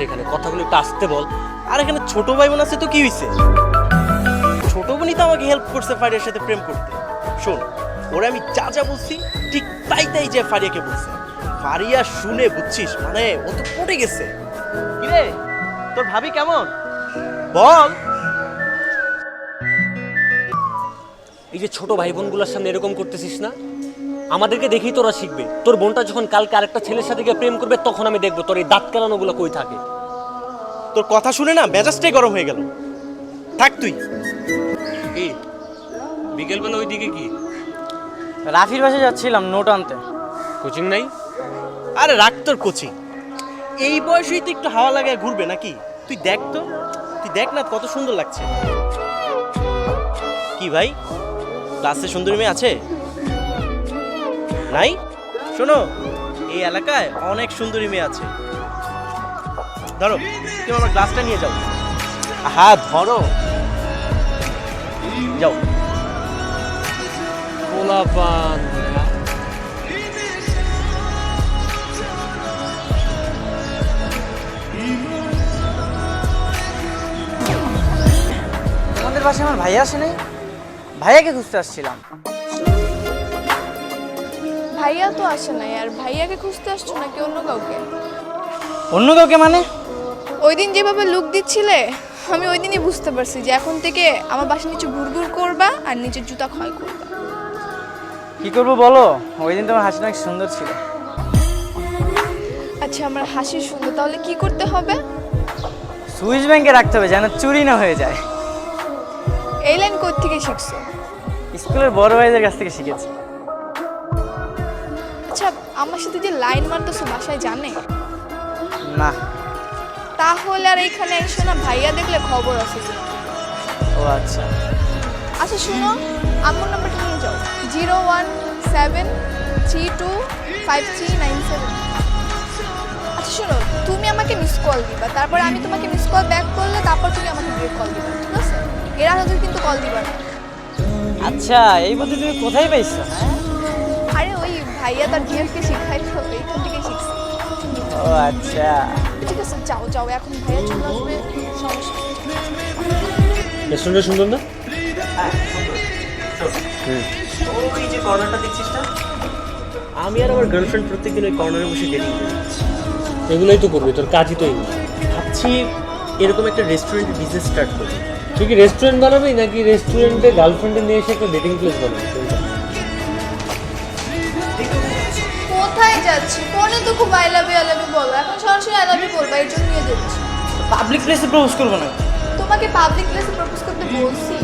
এখানে কথাগুলো একটু আসতে বল। আর এখানে ছোট ভাই বোন আছে তো কি হইছে? ছোট বোনই তো আমাকে হেল্প করছে ফারিয়ার সাথে প্রেম করতে। শোন, ওরা আমি যা যা বলছি ঠিক তাই তাই যে ফারিয়াকে বলছে। ফারিয়া শুনে বুঝছিস মানে ও তো পড়ে গেছে। কিরে তোর ভাবি কেমন বল? এই যে ছোট ভাই বোনগুলোর সামনে এরকম করতেছিস না, আমাদেরকে দেখেই তোরা শিখবে। তোর বোনটা যখন কালকে আরেকটা ছেলের সাথে গিয়ে প্রেম করবে তখন আমি দেখবো তোর এই দাঁত কেলানোগুলো কই থাকে। তোর কথা শুনে না মেজাজটাই গরম হয়ে গেল। থাক তুই। কি বিকেলবেলা ওইদিকে কি রাফির বাসায় যাচ্ছিলাম নোট আনতে। কোচিং নাই? আরে রাখ তোর কোচিং, এই বয়সেই তো একটু হাওয়া লাগায় ঘুরবে নাকি? তুই দেখ তো, তুই দেখ না কত সুন্দর লাগছে। কি ভাই, ক্লাসে সুন্দরী মেয়ে আছে? নাই? শোনো, এই এলাকায় অনেক সুন্দরী মেয়ে আছে। ধরো, তুমি আমার গ্লাসটা নিয়ে যাও। হ্যাঁ ধরো, যাও। পোলাপান তোমাদের বাসায় আমার ভাইয়া আসে নাই? ভাইয়াকে খুঁজতে আসছিলাম। ভাইয়া তো আসে নাই, আর ভাইয়াকে খুঁজতে আসছো নাকি অন্য কাউকে? অন্য কাউকে মানে? ওই দিন যেভাবে লুক দিচ্ছিলে আমি ওই দিনই বুঝতে পারছি যে এখন থেকে আমার বাসার নিচে ঘুরঘুর করবা আর নিচের জুতা ক্ষয় করবা। কি করবো বলো, ওই দিন তোমার হাসি অনেক সুন্দর ছিল। আচ্ছা আমার হাসি সুন্দর, তাহলে কি করতে হবে? সুইস ব্যাংকে রাখতে হবে যেন চুরি না হয়ে যায়। এই লাইন কোথা থেকে শিখছো? স্কুলের বড় ভাইদের কাছ থেকে শিখেছি। আচ্ছা আমার সাথে যে লাইন মারতেছো বাসায় জানে? না। তাহলে আর এইখানে এসো না, ভাইয়া দেখলে খবর আছে। ও আচ্ছা। আচ্ছা শুনো, আমার নাম্বারটা নিয়ে যাও, 017325397। আচ্ছা শোনো, তুমি আমাকে মিস কল দিবা, তারপর আমি তোমাকে মিস কল ব্যাক করলে তারপর তুমি আমাকে ব্রেক কল দিবা, ঠিক আছে? এর আগে কিন্তু কল দিবা না। আচ্ছা, এই বুদ্ধি তুমি কোথায় পাইছো? হ্যাঁ, আরে ওই ভাইয়া তার জিএফকে শিখাইতো, এইখান থেকে শিখছি। ও আচ্ছা। ঠিক আছে যাও যাও, এখন ভাইয়া চলে আসবে, সমস্যা নেই। রেস্টুরেন্টটা সুন্দর না? ওই যে কর্নারটা দেখছিস না, আমি আর আমার গার্লফ্রেন্ড প্রত্যেকদিন ওই কর্নারে বসে ডেটিং করি। এগুলোই তো করবি, তোর কাজই তো এগুলো। ভাবছি এরকম একটা রেস্টুরেন্টের বিজনেস স্টার্ট করি। তুই কি রেস্টুরেন্ট বানাবি নাকি রেস্টুরেন্টে গার্লফ্রেন্ডে নিয়ে এসে একটা ডেটিং প্লেস বানাবি? কোথায় যাচ্ছি? ফোনে তো খুব আই লাভ ইউ বলো, এখন সরাসরি আই লাভ ইউ বলবা, এই জন্য নিয়ে যাচ্ছি। পাবলিক প্লেসে প্রপোজ করবো না? তোমাকে পাবলিক প্লেসে প্রপোজ করতে বলছি?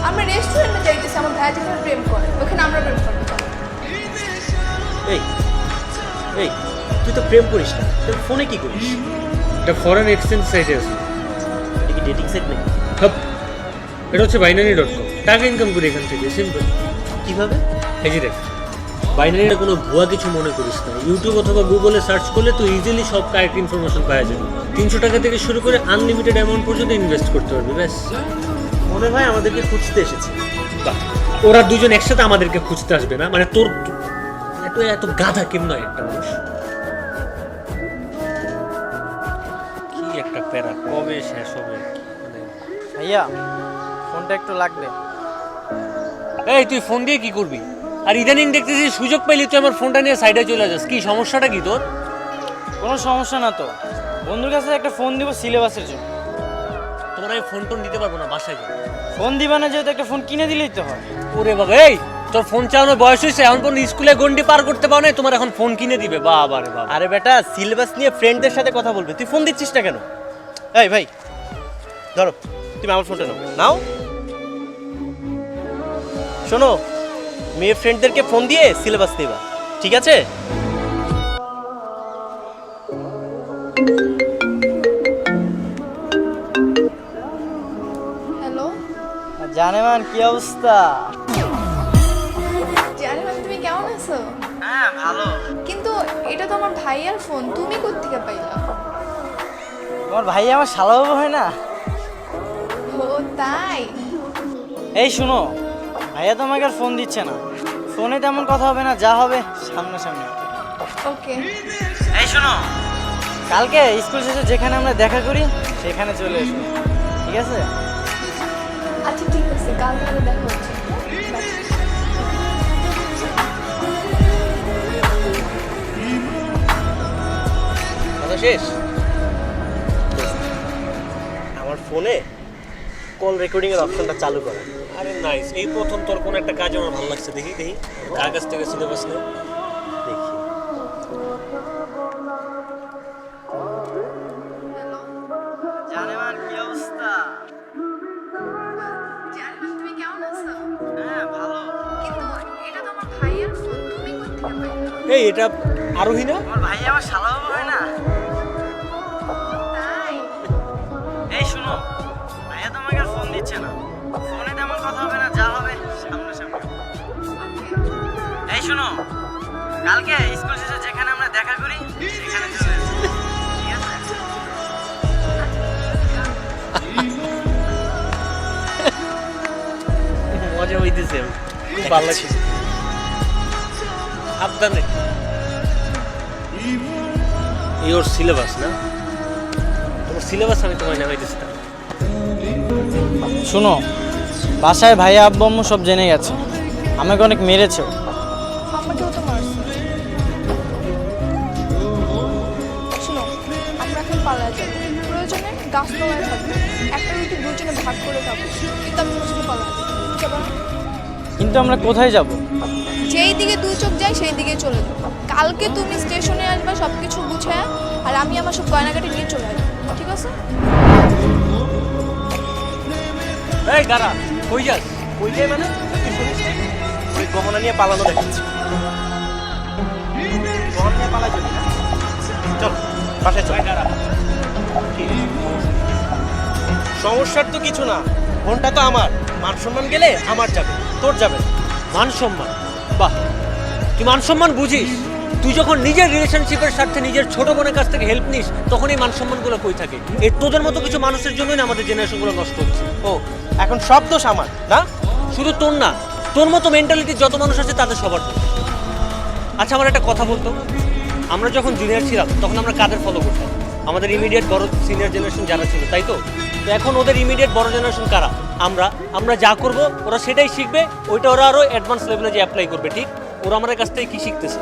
আমরা রেস্টুরেন্টে যাইতেছি, আমার ভাইয়া যেখানে প্রেম করে ওখানে আমরা প্রেম করবো। এই এই তুই তো প্রেম করিস না, তুই ফোনে কি করিস? এটা ফরেন এক্সচেঞ্জ সাইটে আছে। এটা কি ডেটিং সাইট নাকি? হাপ, এটা হচ্ছে binary.com। টাকা ইনকাম করি এখান থেকে, সিম্পল। কিভাবে? এই যে দেখ, বাইনারিটা কোনো ভুয়া কিছু মনে করিস না। ইউটিউব অথবা গুগলে সার্চ করলে তো ইজিলি সব কারেক্ট ইনফরমেশন পাওয়া যাবে। 300 টাকা থেকে শুরু করে আনলিমিটেড অ্যামাউন্ট পর্যন্ত ইনভেস্ট করতে পারবি, ব্যাস। মনে হয় আমাদেরকে খুঁজতে এসেছে। বাহ, ওরা দুজন একসাথে আমাদেরকে খুঁজতে আসবে না? মানে তোর এত এত গাধা কেমন হয় একটা মানুষ? কি একটা প্যারা, কবে শেষ হবে মানে? ভাইয়া, ফোনটা একটু লাগবে। এই তুই ফোন দিয়ে কি করবি? আর ইদানিং দেখতেছি সুযোগ পাইলি তুই আমার ফোনটা নিয়ে সাইডে চলে যাস, কি সমস্যাটা কি তোর? কোনো সমস্যা না তো, বন্ধুর কাছে একটা ফোন দিব সিলেবাসের জন্য। তোমার আমি ফোন টোন দিতে পারবো না, বাসায় যাও। ফোন দিবা না যেহেতু একটা ফোন কিনে দিলেই তো হয়। ওরে বাবা, এই তোর ফোন চালানোর বয়স হয়েছে, এখন পর্যন্ত স্কুলে গন্ডি পার করতে পারো না, তোমার এখন ফোন কিনে দিবে? বাবা রে বাবা। আরে বেটা, সিলেবাস নিয়ে ফ্রেন্ডদের সাথে কথা বলবে, তুই ফোন দিচ্ছিস না কেন? এই ভাই ধরো, তুমি আমার ফোনটা নাও। নাও, শোনো, মেয়ে ফ্রেন্ডদেরকে ফোন দিয়ে সিলেবাস দেবা, ঠিক আছে? হ্যালো জানেমান কি অবস্থা? জানেমান, তুমি কেমন আছো? হ্যাঁ ভালো। কিন্তু এটা তো আমার ভাইয়ার ফোন, তুমি কোত্থেকে পাইলা? তোমার ভাই আমার শালাবাবু হয় না? ও তাই? এই শুনো, ভাইয়া তো আমাকে আর ফোন দিচ্ছে না। ফোনে তেমন কথা হবে না, যা হবে সামনাসামনি। ওকে। এই শোনো, কালকে স্কুল শেষে যেখানে আমরা দেখা করি সেখানে চলে এসো, ঠিক আছে? আচ্ছা ঠিক আছে, কাল তাহলে দেখা হচ্ছে। কথা শেষ? আমার ফোনে কল রেকর্ডিং এর অপশনটা চালু করা। আরে নাইস, এই প্রথম তোর কোন একটা কাজ আমার ভালো লাগছে। দেখি দেখি কার কাছ থেকে সিলেবাস নেই দেখি। জানেমান কি অবস্থা? জানেমান তুমি কেমন আছো? হ্যাঁ ভালো। কিন্তু এটা তো আমার ভাইয়ের ফোন, তুমি কোথা থেকে পাইলে? এই এটা আরোহী না? আমার ভাই আমার শালা বাবা হয় না? তাই? এই শুনো, ভাইয়া তোমাকে আর ফোন দিচ্ছে না। ফোনে তেমন কথা হবে না, যা হবে সামনাসামনি। এই শুনো, কালকে স্কুল শেষে যেখানে আমরা দেখা করি সেখানে চলে এসো, ঠিক আছে? মজা হইতেছে, খুব ভালো লাগছে। সাবধানে। এই ওর সিলেবাস না? তোমার সিলেবাস আমি তোমায় নামাইতেছি না। শুনো, বাসায় ভাইয়া আব্বু আম্মু সব জেনে গেছে, আমাকে অনেক মেরেছে। আমাকেও তো মারছে। শোনো, আমরা এখন পালা যাবো, প্রয়োজনে গাছতলায় থাকবো, একটা রুটি দুজনে ভাগ করে খাবো, কিন্তু আমি তোমার সাথে পালা যাবো, যাবো না? কিন্তু আমরা কোথায় যাব? যেই দিকে দুই চোখ যায় সেই দিকে চলে যাবো। কালকে তুমি স্টেশনে আসবে সব কিছু গুছিয়ে, আর আমি আমার সব গয়নাগাটি নিয়ে চলে আসবো, ঠিক আছে? এই দাঁড়া, কই যাস? কই যায় মানে? তুই শুনিস নাই? ওই গহনা নিয়ে পালানো দেখাচ্ছে। গহনা নিয়ে পালাই যাবি না? চল বাসায় চল। সমস্যার তো কিছু না, ফোনটা তো আমার। মান সম্মান গেলে আমার যাবে, তোর যাবে না। মান সম্মান? বাহ, তুই মান সম্মান বুঝিস? তুই যখন নিজের রিলেশনশিপের স্বার্থে নিজের ছোট বোনের কাছ থেকে হেল্প নিস, তখন এই মান সম্মানগুলো কই থাকে? এই তোদের মতো কিছু মানুষের জন্যই না আমাদের জেনারেশনগুলো নষ্ট হচ্ছে। ও, এখন সব দোষ আমার না? শুধু তোর না, তোর মতো মেন্টালিটির যত মানুষ আছে তাদের সবার দোষ। আচ্ছা আমার একটা কথা বলতো, আমরা যখন জুনিয়র ছিলাম তখন আমরা কাদের ফলো করতাম? আমাদের ইমিডিয়েট বড় সিনিয়র জেনারেশন যারা ছিল, তাই তো? তো এখন ওদের ইমিডিয়েট বড় জেনারেশন কারা? আমরা যা করব ওরা সেটাই শিখবে, ওইটা ওরা আরও অ্যাডভান্স লেভেলে যে অ্যাপ্লাই করবে। ঠিক, ওরা আমাদের কাছ থেকে কী শিখতেছে?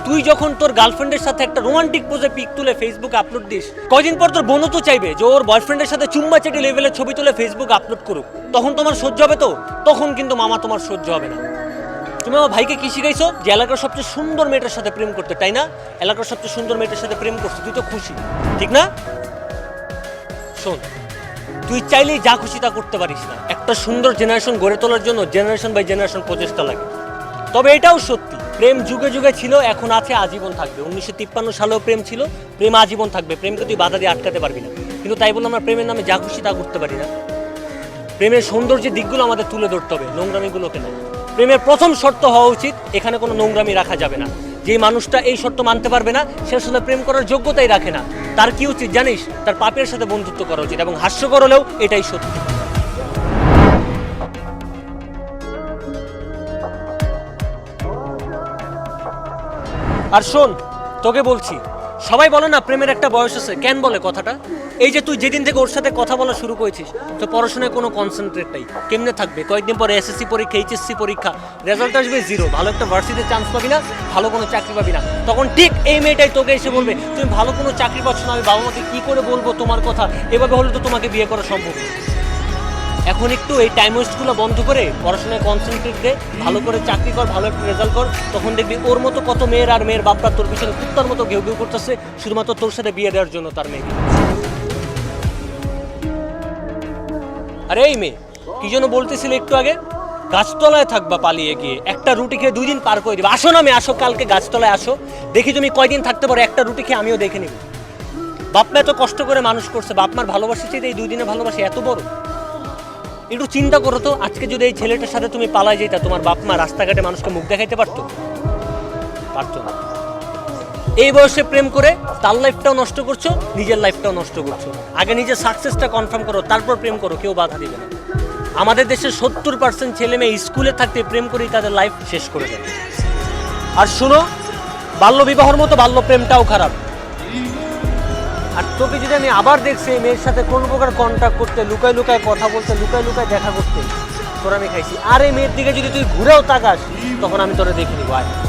তুই যখন তোর গার্লফ্রেন্ডের সাথে একটা রোমান্টিক পোজে পিক তুলে ফেসবুকে আপলোড দিস, কয়দিন পর তোর বোনও তো চাইবে যে ওর বয়ফ্রেন্ডের সাথে চুম্বা চেটি লেভেলের ছবি তুলে ফেসবুকে আপলোড করুক। তখন তোমার সহ্য হবে তো? তখন কিন্তু মামা তোমার সহ্য হবে না। তুমি আমার ভাইকে কি শিখাইছো? যে এলাকার সবচেয়ে সুন্দর মেয়েটার সাথে প্রেম করতে, তাই না? এলাকার সবচেয়ে সুন্দর মেয়েটার সাথে প্রেম করছিস, তুই তো খুশি, ঠিক না? শোন, তুই চাইলেই যা খুশি তা করতে পারিস না। একটা সুন্দর জেনারেশন গড়ে তোলার জন্য জেনারেশন বাই জেনারেশন প্রচেষ্টা লাগে। তবে এটাও সত্যি, প্রেম যুগে যুগে ছিল, এখন আছে, আজীবন থাকবে। 1953 সালেও প্রেম ছিল, প্রেম আজীবন থাকবে। প্রেমকে তুই বাধা দিয়ে আটকাতে পারবি না। কিন্তু তাই বলে আমরা প্রেমের নামে যা খুশি তা করতে পারি না। প্রেমের সৌন্দর্যের দিকগুলো আমাদের তুলে ধরতে হবে, নোংরামিগুলোকে না। প্রেমের প্রথম শর্ত হওয়া উচিত, এখানে কোনো নোংরামি রাখা যাবে না। যে মানুষটা এই শর্ত মানতে পারবে না, সে আসলে প্রেম করার যোগ্যতাই রাখে না। তার কি উচিত জানিস? তার পাপের সাথে বন্ধুত্ব করা উচিত, এবং হাস্যকর হলেও এটাই সত্যি। আর শোন, তোকে বলছি, সবাই বলে না প্রেমের একটা বয়স আছে। কেন বলে কথাটা? এই যে তুই যেদিন থেকে ওর সাথে কথা বলা শুরু করেছিস, তো পড়াশোনায় কোনো কনসেন্ট্রেট নাই। কেমনে থাকবে? কয়েকদিন পরে এসএসসি পরীক্ষা, এইচএসসি পরীক্ষা, রেজাল্ট আসবে 0, ভালো একটা ভার্সিটিতে চান্স পাবি না, ভালো কোনো চাকরি পাবি না। তখন ঠিক এই মেয়েটাই তোকে এসে বলবে তুমি ভালো কোনো চাকরি পাচ্ছ না, আমি বাবা মাকে কী করে বলবো তোমার কথা? এভাবে হলে তো তোমাকে বিয়ে করা সম্ভব না। এখন একটু এই টাইম ওয়েস্টগুলো বন্ধ করে পড়াশোনায় কনসেন্ট্রেট দে, ভালো করে চাকরি কর, ভালো একটা রেজাল্ট কর। তখন দেখবি ওর মতো কত মেয়ের আর মেয়ের বাপরা তোর পিছনে কুত্তার মতো ঘেউ ঘেউ করতেছে শুধুমাত্র তোর সাথে বিয়ে দেওয়ার জন্য তার মেয়েকে। আরে এই মেয়ে, কি যেন বলতেছিলে একটু আগে? গাছতলায় থাকবা পালিয়ে গিয়ে, একটা রুটি খেয়ে 2 দিন পার করে দিবে। আসো না মেয়ে, আসো, কালকে গাছতলায় আসো, দেখি তুমি কয়দিন থাকতে পারো। একটা রুটি খেয়ে আমিও দেখে নিব। বাপ মা এত কষ্ট করে মানুষ করছে, বাপ মার ভালোবাসি চাইতে এই 2 দিনে ভালোবাসি এত বড়? একটু চিন্তা করো তো, আজকে যদি এই ছেলেটার সাথে তুমি পালায় যেতা, তোমার বাপ মা রাস্তাঘাটে মানুষকে মুখ দেখাইতে পারতো? পারতো না। এই বয়সে প্রেম করে তার লাইফটাও নষ্ট করছো, নিজের লাইফটাও নষ্ট করছো। আগে নিজের সাকসেসটা কনফার্ম করো, তারপর প্রেম করো, কেউ বাধা দিবে না। আমাদের দেশের 70% ছেলে মেয়ে স্কুলে থাকতে প্রেম করেই তাদের লাইফ শেষ করে দেয়। আর শুনো, বাল্য বিবাহর মতো বাল্য প্রেমটাও খারাপ। আর তোকে যদি আমি আবার দেখছি এই মেয়ের সাথে কোনো প্রকার কন্ট্যাক্ট করতে, লুকায় লুকায় কথা বলতে, লুকায় লুকায় দেখা করতে, তোর আমি খাইছি। আর এই মেয়ের দিকে যদি তুই ঘুরেও তাকাস তখন আমি তোরে দেখে নিবো। আয়